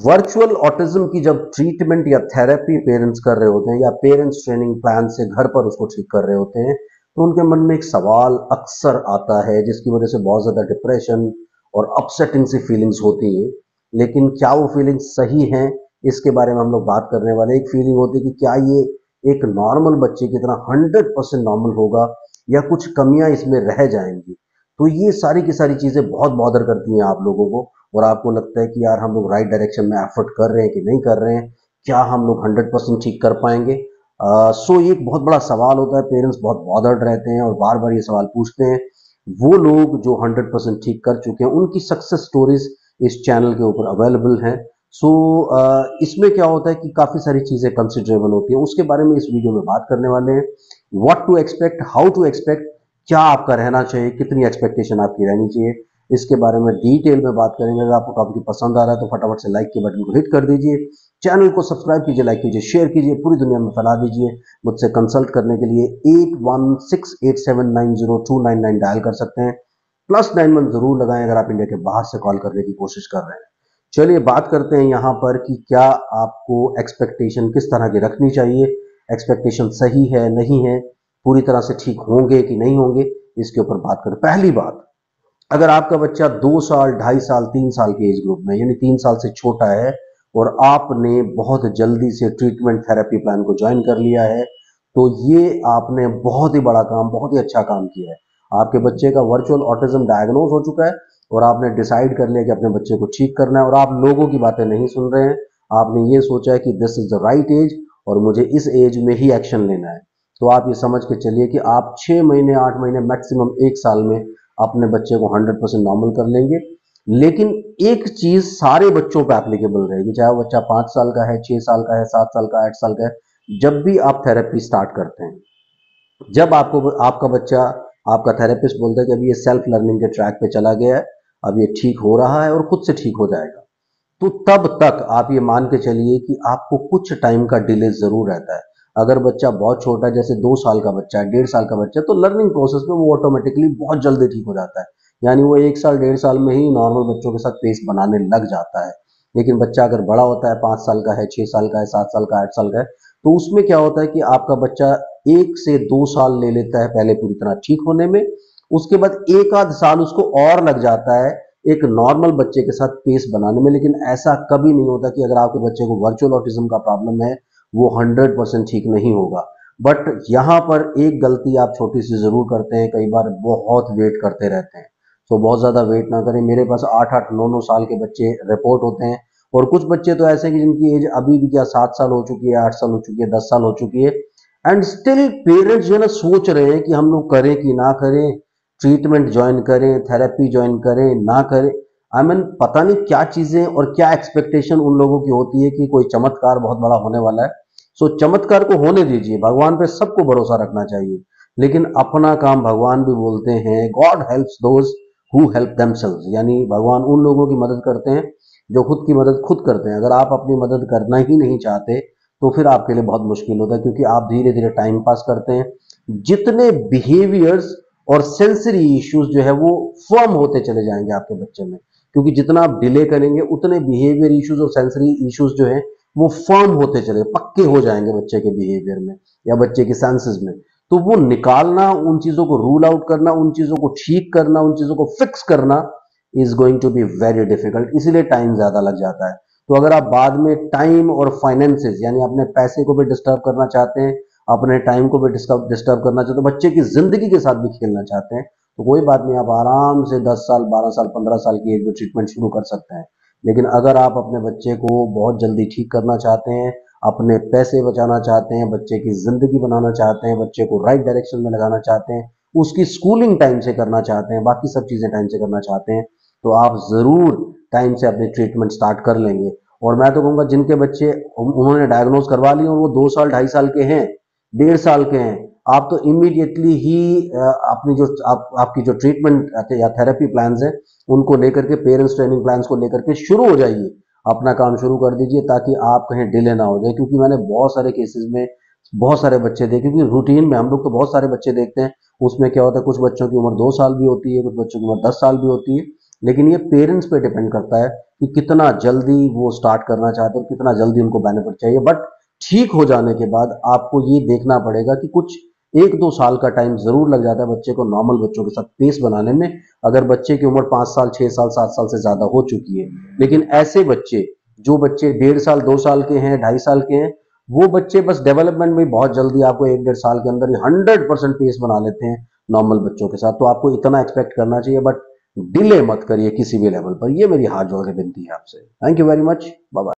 Virtual autism की जब treatment या थेरेपी पेरेंट्स कर रहे होते हैं या पेरेंट्स ट्रेनिंग प्लान से घर पर उसको ठीक कर रहे होते हैं, तो उनके मन में एक सवाल अक्सर आता है जिसकी वजह से बहुत ज़्यादा डिप्रेशन और अपसेटिंग सी फीलिंग्स होती हैं। लेकिन क्या वो फीलिंग्स सही हैं, इसके बारे में हम लोग बात करने वाले हैं। एक फीलिंग होती है कि क्या ये एक नॉर्मल बच्चे की तरह 100% नॉर्मल होगा या कुछ कमियां इसमें रह जाएंगी। तो ये सारी की सारी चीज़ें बहुत बॉदर करती हैं आप लोगों को, और आपको लगता है कि यार हम लोग राइट डायरेक्शन में एफर्ट कर रहे हैं कि नहीं कर रहे हैं, क्या हम लोग 100% ठीक कर पाएंगे। सो ये एक बहुत बड़ा सवाल होता है, पेरेंट्स बहुत बॉदर्ड रहते हैं और बार बार ये सवाल पूछते हैं। वो लोग जो 100% ठीक कर चुके हैं उनकी सक्सेस स्टोरीज इस चैनल के ऊपर अवेलेबल हैं। सो इसमें क्या होता है कि काफ़ी सारी चीज़ें कंसिडरेबल होती हैं, उसके बारे में इस वीडियो में बात करने वाले हैं। What to expect, how to expect, क्या आपका रहना चाहिए, कितनी एक्सपेक्टेशन आपकी रहनी चाहिए, इसके बारे में डिटेल में बात करेंगे। अगर आपको टॉपिक पसंद आ रहा है तो फटाफट से लाइक के बटन को हिट कर दीजिए, चैनल को सब्सक्राइब कीजिए, लाइक कीजिए, शेयर कीजिए, पूरी दुनिया में फैला दीजिए। मुझसे कंसल्ट करने के लिए 8168790299 डायल कर सकते हैं। +91 जरूर लगाएं अगर आप इंडिया के बाहर से कॉल करने की कोशिश कर रहे हैं। चलिए बात करते हैं यहाँ पर कि क्या आपको एक्सपेक्टेशन किस तरह की रखनी चाहिए, एक्सपेक्टेशन सही है नहीं है, पूरी तरह से ठीक होंगे कि नहीं होंगे, इसके ऊपर बात करें। पहली बात, अगर आपका बच्चा 2 साल, 2.5 साल, 3 साल के एज ग्रुप में यानी 3 साल से छोटा है और आपने बहुत जल्दी से ट्रीटमेंट थेरेपी प्लान को ज्वाइन कर लिया है, तो ये आपने बहुत ही बड़ा काम, बहुत ही अच्छा काम किया है। आपके बच्चे का वर्चुअल ऑटिज्म डायग्नोज हो चुका है और आपने डिसाइड कर लिया कि अपने बच्चे को ठीक करना है, और आप लोगों की बातें नहीं सुन रहे हैं। आपने ये सोचा है कि this is the right age और मुझे इस एज में ही एक्शन लेना है। तो आप ये समझ के चलिए कि आप 6 महीने, 8 महीने, मैक्सिमम 1 साल में अपने बच्चे को 100% नॉर्मल कर लेंगे। लेकिन एक चीज सारे बच्चों पे एप्लीकेबल रहेगी, चाहे वो बच्चा 5 साल का है, 6 साल का है, 7 साल का, 8 साल का है। जब भी आप थेरेपी स्टार्ट करते हैं, जब आपको आपका बच्चा, आपका थेरेपिस्ट बोलता है कि अभी ये सेल्फ लर्निंग के ट्रैक पे चला गया है, अब ये ठीक हो रहा है और खुद से ठीक हो जाएगा, तो तब तक आप ये मान के चलिए कि आपको कुछ टाइम का डिले जरूर रहता है। अगर बच्चा बहुत छोटा है, जैसे 2 साल का बच्चा है, 1.5 साल का बच्चा है, तो लर्निंग प्रोसेस में वो ऑटोमेटिकली बहुत जल्दी ठीक हो जाता है। यानी वो 1 साल, 1.5 साल में ही नॉर्मल बच्चों के साथ पेस बनाने लग जाता है। लेकिन बच्चा अगर बड़ा होता है, 5 साल का है, 6 साल का है, 7 साल का, 8 साल का है, तो उसमें क्या होता है कि आपका बच्चा 1 से 2 साल ले लेता है पहले पूरी तरह ठीक होने में। उसके बाद एक आध साल उसको और लग जाता है एक नॉर्मल बच्चे के साथ पेस बनाने में। लेकिन ऐसा कभी नहीं होता कि अगर आपके बच्चे को वर्चुअल ऑटिज्म का प्रॉब्लम है वो 100% ठीक नहीं होगा। बट यहाँ पर एक गलती आप छोटी सी जरूर करते हैं, कई बार बहुत वेट करते रहते हैं। तो बहुत ज्यादा वेट ना करें। मेरे पास 8-8, 9-9 साल के बच्चे रिपोर्ट होते हैं, और कुछ बच्चे तो ऐसे हैं कि जिनकी एज अभी भी क्या 7 साल हो चुकी है, 8 साल हो चुकी है, 10 साल हो चुकी है, एंड स्टिल पेरेंट्स जो है ना सोच रहे हैं कि हम लोग करें कि ना करें, ट्रीटमेंट ज्वाइन करें, थेरेपी ज्वाइन करें, ना करें। आई मीन पता नहीं क्या चीजें और क्या एक्सपेक्टेशन उन लोगों की होती है कि कोई चमत्कार बहुत बड़ा होने वाला है। सो चमत्कार को होने दीजिए, भगवान पे सबको भरोसा रखना चाहिए। लेकिन अपना काम भगवान भी बोलते हैं, God helps those who help themselves, यानी भगवान उन लोगों की मदद करते हैं जो खुद की मदद खुद करते हैं। अगर आप अपनी मदद करना ही नहीं चाहते तो फिर आपके लिए बहुत मुश्किल होता है, क्योंकि आप धीरे धीरे टाइम पास करते हैं। जितने बिहेवियर्स और सेंसरी इश्यूज जो है वो फॉर्म होते चले जाएंगे आपके बच्चे में, क्योंकि जितना आप डिले करेंगे उतने बिहेवियर इश्यूज और सेंसरी इश्यूज जो है वो फॉर्म होते चले, पक्के हो जाएंगे बच्चे के बिहेवियर में या बच्चे के सेंसेस में। तो वो निकालना, उन चीजों को रूल आउट करना, उन चीजों को ठीक करना, उन चीजों को फिक्स करना is going to be very difficult, इसीलिए टाइम ज्यादा लग जाता है। तो अगर आप बाद में टाइम और फाइनेंसेस यानी अपने पैसे को भी डिस्टर्ब करना चाहते हैं, अपने टाइम को भी डिस्टर्ब करना चाहते हैं, बच्चे की जिंदगी के साथ भी खेलना चाहते हैं, तो कोई बात नहीं, आप आराम से 10 साल, 12 साल, 15 साल की एज में ट्रीटमेंट शुरू कर सकते हैं। लेकिन अगर आप अपने बच्चे को बहुत जल्दी ठीक करना चाहते हैं, अपने पैसे बचाना चाहते हैं, बच्चे की जिंदगी बनाना चाहते हैं, बच्चे को राइट डायरेक्शन में लगाना चाहते हैं, उसकी स्कूलिंग टाइम से करना चाहते हैं, बाकी सब चीजें टाइम से करना चाहते हैं, तो आप जरूर टाइम से अपनी ट्रीटमेंट स्टार्ट कर लेंगे। और मैं तो कहूंगा जिनके बच्चे उन्होंने डायग्नोज करवा लिए और वो 2 साल, 2.5 साल के हैं, 1.5 साल के हैं, आप तो इमीडिएटली ही अपनी जो आपकी जो ट्रीटमेंट या थेरेपी प्लान्स हैं उनको लेकर के, पेरेंट्स ट्रेनिंग प्लान्स को लेकर के शुरू हो जाइए, अपना काम शुरू कर दीजिए, ताकि आप कहीं डिले ना हो जाए। क्योंकि मैंने बहुत सारे केसेस में बहुत सारे बच्चे देखे, क्योंकि रूटीन में हम लोग तो बहुत सारे बच्चे देखते हैं, उसमें क्या होता है कुछ बच्चों की उम्र 2 साल भी होती है, कुछ बच्चों की उम्र 10 साल भी होती है, लेकिन ये पेरेंट्स पे डिपेंड करता है कि कितना जल्दी वो स्टार्ट करना चाहते हैं, कितना जल्दी उनको बेनिफिट चाहिए। बट ठीक हो जाने के बाद आपको ये देखना पड़ेगा कि कुछ 1-2 साल का टाइम जरूर लग जाता है बच्चे को नॉर्मल बच्चों के साथ पेस बनाने में, अगर बच्चे की उम्र 5 साल 6 साल 7 साल से ज्यादा हो चुकी है। लेकिन ऐसे बच्चे, जो बच्चे 1.5 साल 2 साल के हैं, 2.5 साल के हैं, वो बच्चे बस डेवलपमेंट में बहुत जल्दी आपको 1-1.5 साल के अंदर ही 100% पेस बना लेते हैं नॉर्मल बच्चों के साथ। तो आपको इतना एक्सपेक्ट करना चाहिए, बट डिले मत करिए किसी भी लेवल पर। ये मेरी हाथ जोड़ के विनती है आपसे। Thank you very much. Bye bye.